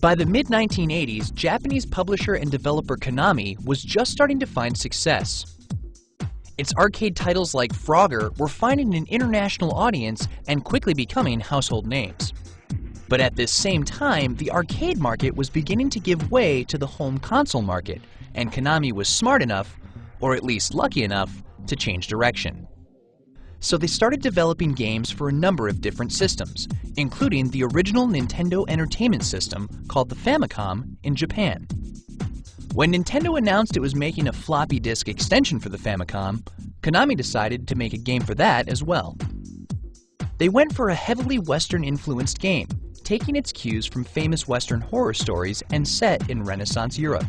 By the mid-1980s, Japanese publisher and developer Konami was just starting to find success. Its arcade titles like Frogger were finding an international audience and quickly becoming household names. But at this same time, the arcade market was beginning to give way to the home console market, and Konami was smart enough, or at least lucky enough, to change direction. So they started developing games for a number of different systems, including the original Nintendo Entertainment System called the Famicom in Japan. When Nintendo announced it was making a floppy disk extension for the Famicom, Konami decided to make a game for that as well. They went for a heavily Western-influenced game, taking its cues from famous Western horror stories and set in Renaissance Europe.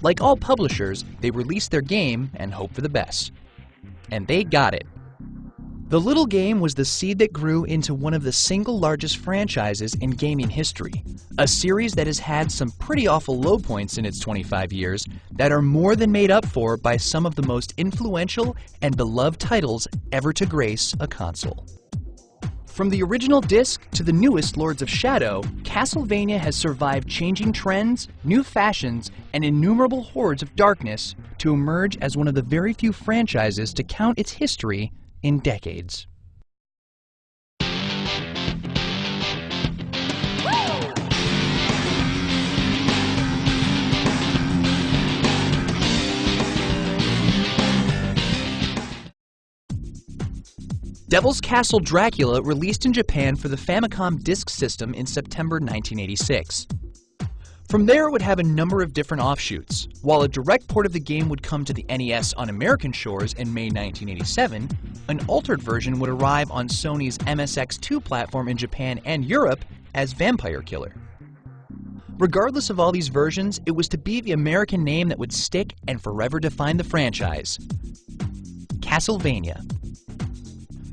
Like all publishers, they released their game and hoped for the best. And they got it. The little game was the seed that grew into one of the single largest franchises in gaming history, a series that has had some pretty awful low points in its 25 years that are more than made up for by some of the most influential and beloved titles ever to grace a console. From the original disc to the newest Lords of Shadow, Castlevania has survived changing trends, new fashions, and innumerable hordes of darkness to emerge as one of the very few franchises to count its history in decades. Devil's Castle Dracula released in Japan for the Famicom Disk System in September 1986. From there, it would have a number of different offshoots. While a direct port of the game would come to the NES on American shores in May 1987, an altered version would arrive on Sony's MSX2 platform in Japan and Europe as Vampire Killer. Regardless of all these versions, it was to be the American name that would stick and forever define the franchise: Castlevania.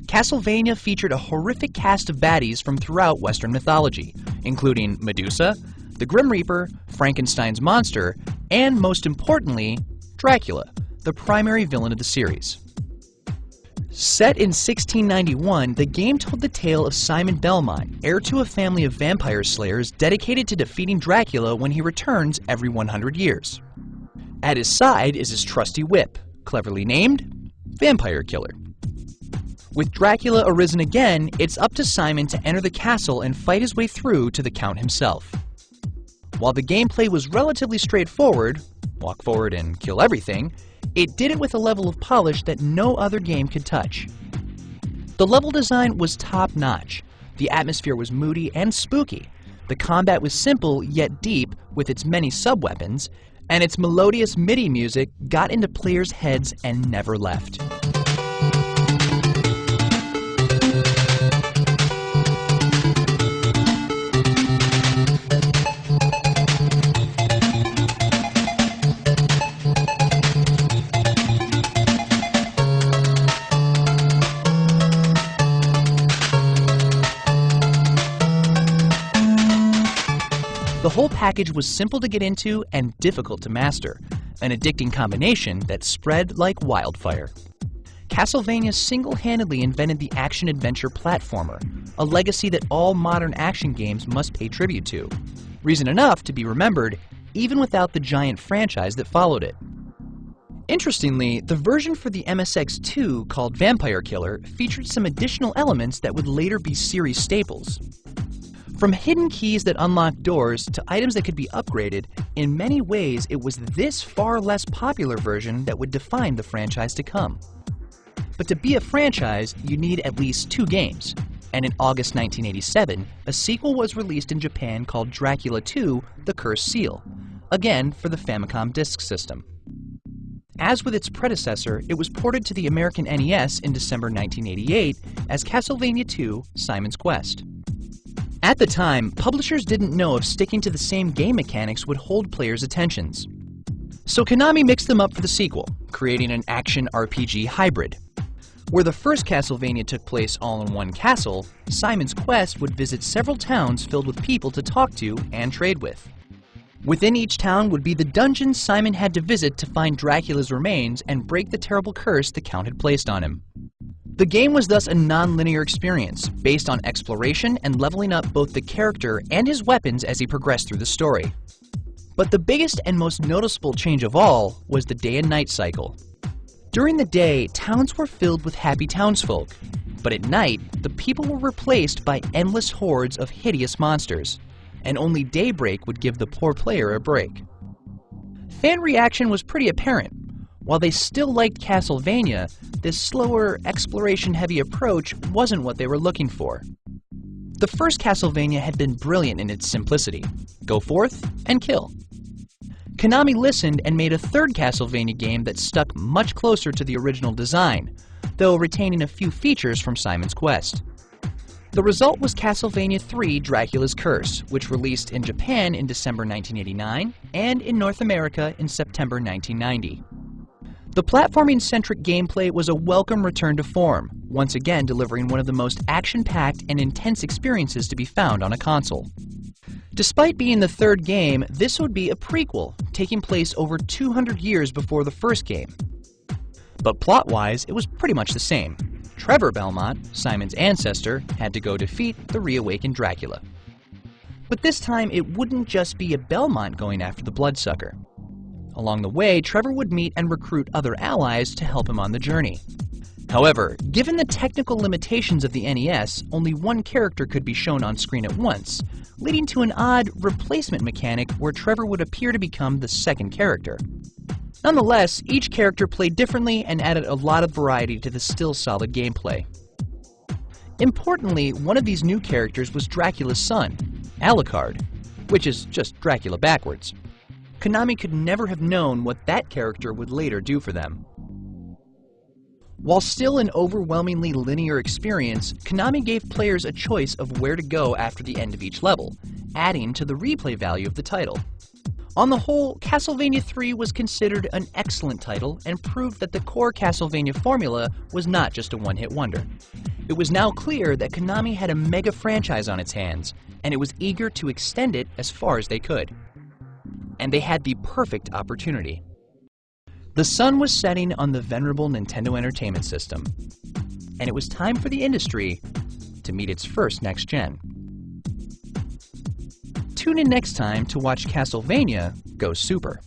Castlevania featured a horrific cast of baddies from throughout Western mythology, including Medusa, the Grim Reaper, Frankenstein's monster, and most importantly, Dracula, the primary villain of the series. Set in 1691, the game told the tale of Simon Belmont, heir to a family of vampire slayers dedicated to defeating Dracula when he returns every 100 years. At his side is his trusty whip, cleverly named Vampire Killer. With Dracula arisen again, it's up to Simon to enter the castle and fight his way through to the Count himself. While the gameplay was relatively straightforward, walk forward and kill everything, it did it with a level of polish that no other game could touch. The level design was top-notch, the atmosphere was moody and spooky, the combat was simple yet deep with its many sub-weapons, and its melodious MIDI music got into players' heads and never left. The whole package was simple to get into and difficult to master, an addicting combination that spread like wildfire. Castlevania single-handedly invented the action-adventure platformer, a legacy that all modern action games must pay tribute to. Reason enough to be remembered, even without the giant franchise that followed it. Interestingly, the version for the MSX2 called Vampire Killer featured some additional elements that would later be series staples. From hidden keys that unlocked doors to items that could be upgraded, in many ways it was this far less popular version that would define the franchise to come. But to be a franchise, you need at least 2 games, and in August 1987, a sequel was released in Japan called Dracula 2: The Cursed Seal, again for the Famicom Disk System. As with its predecessor, it was ported to the American NES in December 1988 as Castlevania II: Simon's Quest. At the time, publishers didn't know if sticking to the same game mechanics would hold players' attentions. So Konami mixed them up for the sequel, creating an action RPG hybrid. Where the first Castlevania took place all in one castle, Simon's Quest would visit several towns filled with people to talk to and trade with. Within each town would be the dungeons Simon had to visit to find Dracula's remains and break the terrible curse the Count had placed on him. The game was thus a non-linear experience, based on exploration and leveling up both the character and his weapons as he progressed through the story. But the biggest and most noticeable change of all was the day and night cycle. During the day, towns were filled with happy townsfolk, but at night, the people were replaced by endless hordes of hideous monsters, and only daybreak would give the poor player a break. Fan reaction was pretty apparent. While they still liked Castlevania, this slower, exploration-heavy approach wasn't what they were looking for. The first Castlevania had been brilliant in its simplicity. Go forth and kill. Konami listened and made a third Castlevania game that stuck much closer to the original design, though retaining a few features from Simon's Quest. The result was Castlevania III: Dracula's Curse, which released in Japan in December 1989 and in North America in September 1990. The platforming-centric gameplay was a welcome return to form, once again delivering one of the most action-packed and intense experiences to be found on a console. Despite being the third game, this would be a prequel, taking place over 200 years before the first game. But plot-wise, it was pretty much the same. Trevor Belmont, Simon's ancestor, had to go defeat the reawakened Dracula. But this time, it wouldn't just be a Belmont going after the Bloodsucker. Along the way, Trevor would meet and recruit other allies to help him on the journey. However, given the technical limitations of the NES, only one character could be shown on screen at once, leading to an odd replacement mechanic where Trevor would appear to become the second character. Nonetheless, each character played differently and added a lot of variety to the still solid gameplay. Importantly, one of these new characters was Dracula's son, Alucard, which is just Dracula backwards. Konami could never have known what that character would later do for them. While still an overwhelmingly linear experience, Konami gave players a choice of where to go after the end of each level, adding to the replay value of the title. On the whole, Castlevania III was considered an excellent title and proved that the core Castlevania formula was not just a one-hit wonder. It was now clear that Konami had a mega franchise on its hands, and it was eager to extend it as far as they could. And they had the perfect opportunity. The sun was setting on the venerable Nintendo Entertainment System, and it was time for the industry to meet its first next-gen. Tune in next time to watch Castlevania go super.